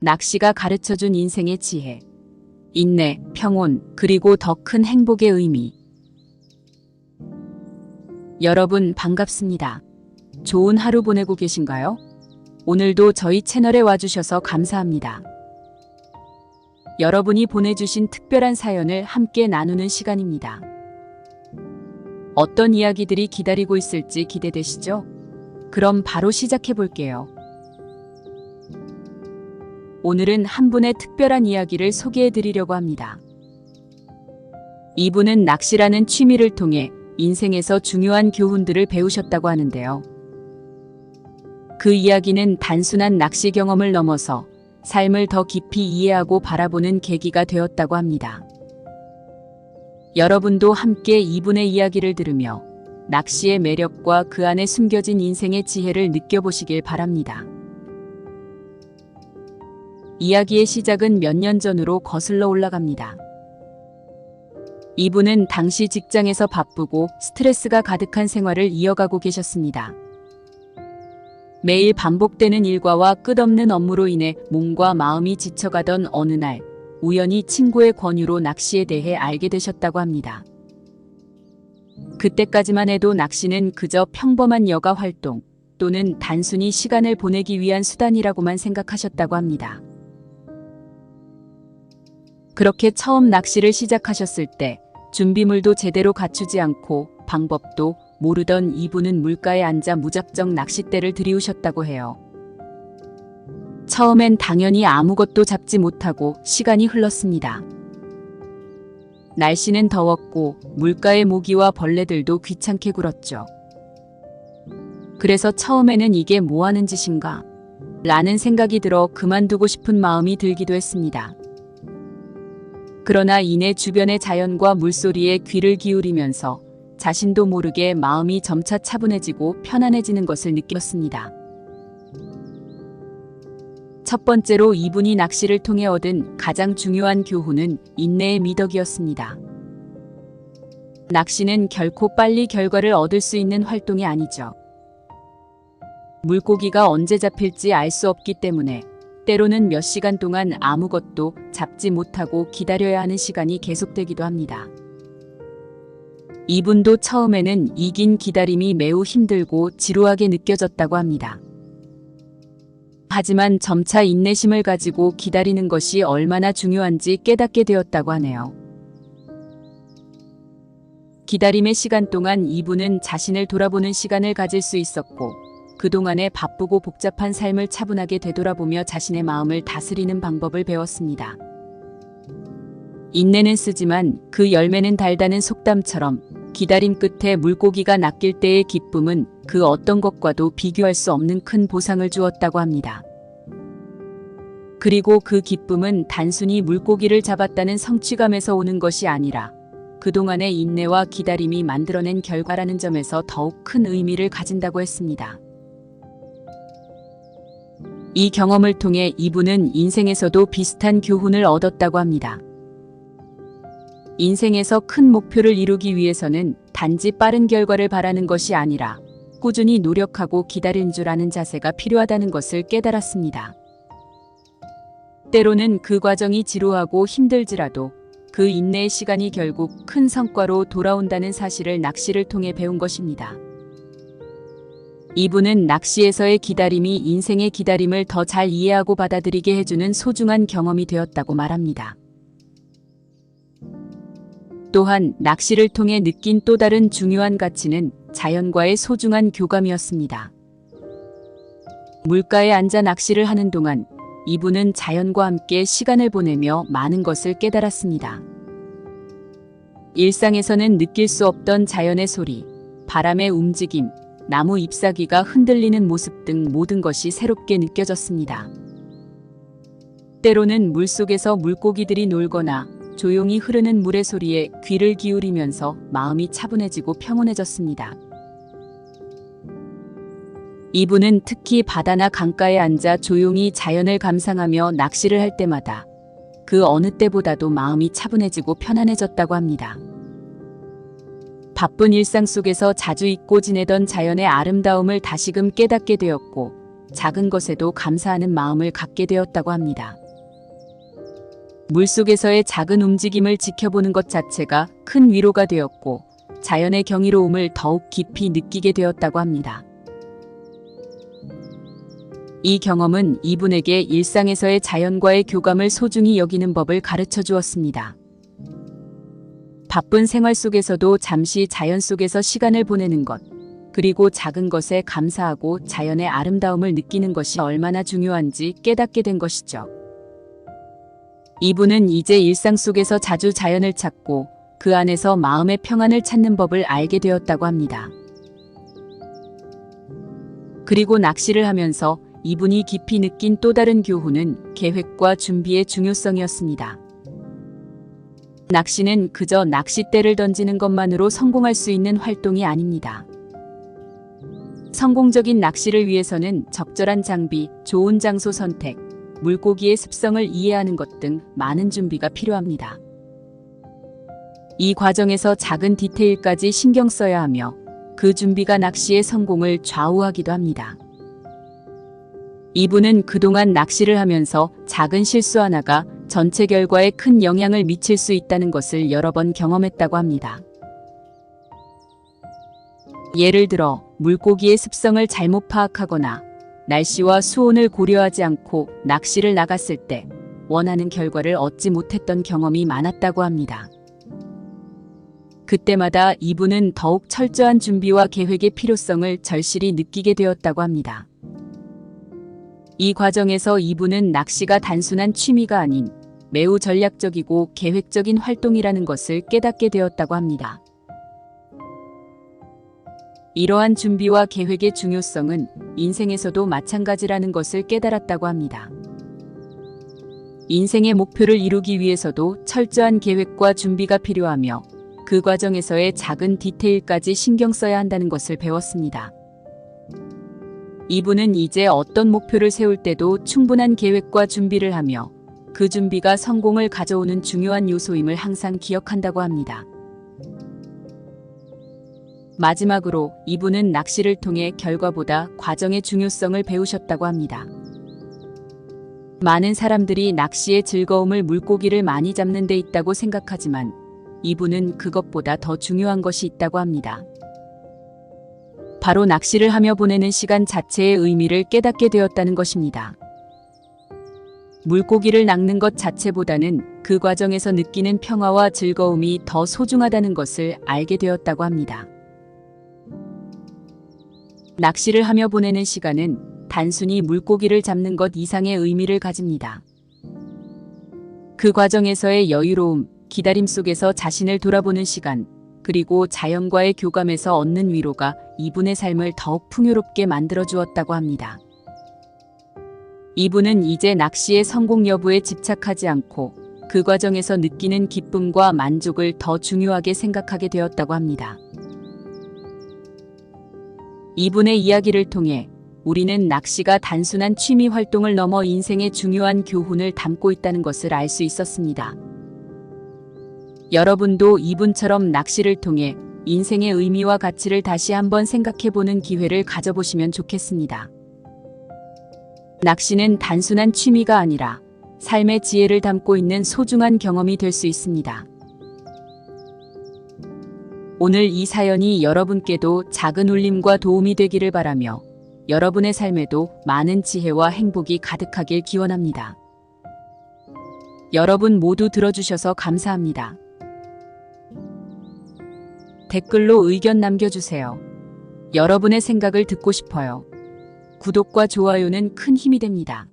낚시가 가르쳐준 인생의 지혜, 인내, 평온, 그리고 더 큰 행복의 의미. 여러분 반갑습니다. 좋은 하루 보내고 계신가요? 오늘도 저희 채널에 와주셔서 감사합니다. 여러분이 보내주신 특별한 사연을 함께 나누는 시간입니다. 어떤 이야기들이 기다리고 있을지 기대되시죠? 그럼 바로 시작해 볼게요. 오늘은 한 분의 특별한 이야기를 소개해 드리려고 합니다. 이분은 낚시라는 취미를 통해 인생에서 중요한 교훈들을 배우셨다고 하는데요. 그 이야기는 단순한 낚시 경험을 넘어서 삶을 더 깊이 이해하고 바라보는 계기가 되었다고 합니다. 여러분도 함께 이분의 이야기를 들으며 낚시의 매력과 그 안에 숨겨진 인생의 지혜를 느껴보시길 바랍니다. 이야기의 시작은 몇 년 전으로 거슬러 올라갑니다. 이분은 당시 직장에서 바쁘고 스트레스가 가득한 생활을 이어가고 계셨습니다. 매일 반복되는 일과와 끝없는 업무로 인해 몸과 마음이 지쳐가던 어느 날, 우연히 친구의 권유로 낚시에 대해 알게 되셨다고 합니다. 그때까지만 해도 낚시는 그저 평범한 여가 활동 또는 단순히 시간을 보내기 위한 수단이라고만 생각하셨다고 합니다. 그렇게 처음 낚시를 시작하셨을 때 준비물도 제대로 갖추지 않고 방법도 모르던 이분은 물가에 앉아 무작정 낚싯대를 들이우셨다고 해요. 처음엔 당연히 아무것도 잡지 못하고 시간이 흘렀습니다. 날씨는 더웠고 물가의 모기와 벌레들도 귀찮게 굴었죠. 그래서 처음에는 이게 뭐 하는 짓인가? 라는 생각이 들어 그만두고 싶은 마음이 들기도 했습니다. 그러나 이내 주변의 자연과 물소리에 귀를 기울이면서 자신도 모르게 마음이 점차 차분해지고 편안해지는 것을 느꼈습니다. 첫 번째로 이분이 낚시를 통해 얻은 가장 중요한 교훈은 인내의 미덕이었습니다. 낚시는 결코 빨리 결과를 얻을 수 있는 활동이 아니죠. 물고기가 언제 잡힐지 알 수 없기 때문에 때로는 몇 시간 동안 아무것도 잡지 못하고 기다려야 하는 시간이 계속되기도 합니다. 이분도 처음에는 이 긴 기다림이 매우 힘들고 지루하게 느껴졌다고 합니다. 하지만 점차 인내심을 가지고 기다리는 것이 얼마나 중요한지 깨닫게 되었다고 하네요. 기다림의 시간 동안 이분은 자신을 돌아보는 시간을 가질 수 있었고, 그동안의 바쁘고 복잡한 삶을 차분하게 되돌아보며 자신의 마음을 다스리는 방법을 배웠습니다. 인내는 쓰지만 그 열매는 달다는 속담처럼 기다림 끝에 물고기가 낚일 때의 기쁨은 그 어떤 것과도 비교할 수 없는 큰 보상을 주었다고 합니다. 그리고 그 기쁨은 단순히 물고기를 잡았다는 성취감에서 오는 것이 아니라 그동안의 인내와 기다림이 만들어낸 결과라는 점에서 더욱 큰 의미를 가진다고 했습니다. 이 경험을 통해 이분은 인생에서도 비슷한 교훈을 얻었다고 합니다. 인생에서 큰 목표를 이루기 위해서는 단지 빠른 결과를 바라는 것이 아니라 꾸준히 노력하고 기다리는 줄 아는 자세가 필요하다는 것을 깨달았습니다. 때로는 그 과정이 지루하고 힘들지라도 그 인내의 시간이 결국 큰 성과로 돌아온다는 사실을 낚시를 통해 배운 것입니다. 이분은 낚시에서의 기다림이 인생의 기다림을 더 잘 이해하고 받아들이게 해주는 소중한 경험이 되었다고 말합니다. 또한 낚시를 통해 느낀 또 다른 중요한 가치는 자연과의 소중한 교감이었습니다. 물가에 앉아 낚시를 하는 동안 이분은 자연과 함께 시간을 보내며 많은 것을 깨달았습니다. 일상에서는 느낄 수 없던 자연의 소리, 바람의 움직임, 나무 잎사귀가 흔들리는 모습 등 모든 것이 새롭게 느껴졌습니다. 때로는 물속에서 물고기들이 놀거나 조용히 흐르는 물의 소리에 귀를 기울이면서 마음이 차분해지고 평온해졌습니다. 이분은 특히 바다나 강가에 앉아 조용히 자연을 감상하며 낚시를 할 때마다 그 어느 때보다도 마음이 차분해지고 편안해졌다고 합니다. 바쁜 일상 속에서 자주 잊고 지내던 자연의 아름다움을 다시금 깨닫게 되었고, 작은 것에도 감사하는 마음을 갖게 되었다고 합니다. 물속에서의 작은 움직임을 지켜보는 것 자체가 큰 위로가 되었고 자연의 경이로움을 더욱 깊이 느끼게 되었다고 합니다. 이 경험은 이분에게 일상에서의 자연과의 교감을 소중히 여기는 법을 가르쳐 주었습니다. 바쁜 생활 속에서도 잠시 자연 속에서 시간을 보내는 것, 그리고 작은 것에 감사하고 자연의 아름다움을 느끼는 것이 얼마나 중요한지 깨닫게 된 것이죠. 이분은 이제 일상 속에서 자주 자연을 찾고 그 안에서 마음의 평안을 찾는 법을 알게 되었다고 합니다. 그리고 낚시를 하면서 이분이 깊이 느낀 또 다른 교훈은 계획과 준비의 중요성이었습니다. 낚시는 그저 낚싯대를 던지는 것만으로 성공할 수 있는 활동이 아닙니다. 성공적인 낚시를 위해서는 적절한 장비, 좋은 장소 선택, 물고기의 습성을 이해하는 것 등 많은 준비가 필요합니다. 이 과정에서 작은 디테일까지 신경 써야 하며 그 준비가 낚시의 성공을 좌우하기도 합니다. 이분은 그동안 낚시를 하면서 작은 실수 하나가 전체 결과에 큰 영향을 미칠 수 있다는 것을 여러 번 경험했다고 합니다. 예를 들어 물고기의 습성을 잘못 파악하거나 날씨와 수온을 고려하지 않고 낚시를 나갔을 때 원하는 결과를 얻지 못했던 경험이 많았다고 합니다. 그때마다 이분은 더욱 철저한 준비와 계획의 필요성을 절실히 느끼게 되었다고 합니다. 이 과정에서 이분은 낚시가 단순한 취미가 아닌 매우 전략적이고 계획적인 활동이라는 것을 깨닫게 되었다고 합니다. 이러한 준비와 계획의 중요성은 인생에서도 마찬가지라는 것을 깨달았다고 합니다. 인생의 목표를 이루기 위해서도 철저한 계획과 준비가 필요하며 그 과정에서의 작은 디테일까지 신경 써야 한다는 것을 배웠습니다. 이분은 이제 어떤 목표를 세울 때도 충분한 계획과 준비를 하며 그 준비가 성공을 가져오는 중요한 요소임을 항상 기억한다고 합니다. 마지막으로 이분은 낚시를 통해 결과보다 과정의 중요성을 배우셨다고 합니다. 많은 사람들이 낚시의 즐거움을 물고기를 많이 잡는 데 있다고 생각하지만 이분은 그것보다 더 중요한 것이 있다고 합니다. 바로 낚시를 하며 보내는 시간 자체의 의미를 깨닫게 되었다는 것입니다. 물고기를 낚는 것 자체보다는 그 과정에서 느끼는 평화와 즐거움이 더 소중하다는 것을 알게 되었다고 합니다. 낚시를 하며 보내는 시간은 단순히 물고기를 잡는 것 이상의 의미를 가집니다. 그 과정에서의 여유로움, 기다림 속에서 자신을 돌아보는 시간, 그리고 자연과의 교감에서 얻는 위로가 이분의 삶을 더욱 풍요롭게 만들어 주었다고 합니다. 이분은 이제 낚시의 성공 여부에 집착하지 않고 그 과정에서 느끼는 기쁨과 만족을 더 중요하게 생각하게 되었다고 합니다. 이분의 이야기를 통해 우리는 낚시가 단순한 취미 활동을 넘어 인생의 중요한 교훈을 담고 있다는 것을 알 수 있었습니다. 여러분도 이분처럼 낚시를 통해 인생의 의미와 가치를 다시 한번 생각해보는 기회를 가져보시면 좋겠습니다. 낚시는 단순한 취미가 아니라 삶의 지혜를 담고 있는 소중한 경험이 될 수 있습니다. 오늘 이 사연이 여러분께도 작은 울림과 도움이 되기를 바라며 여러분의 삶에도 많은 지혜와 행복이 가득하길 기원합니다. 여러분 모두 들어주셔서 감사합니다. 댓글로 의견 남겨주세요. 여러분의 생각을 듣고 싶어요. 구독과 좋아요는 큰 힘이 됩니다.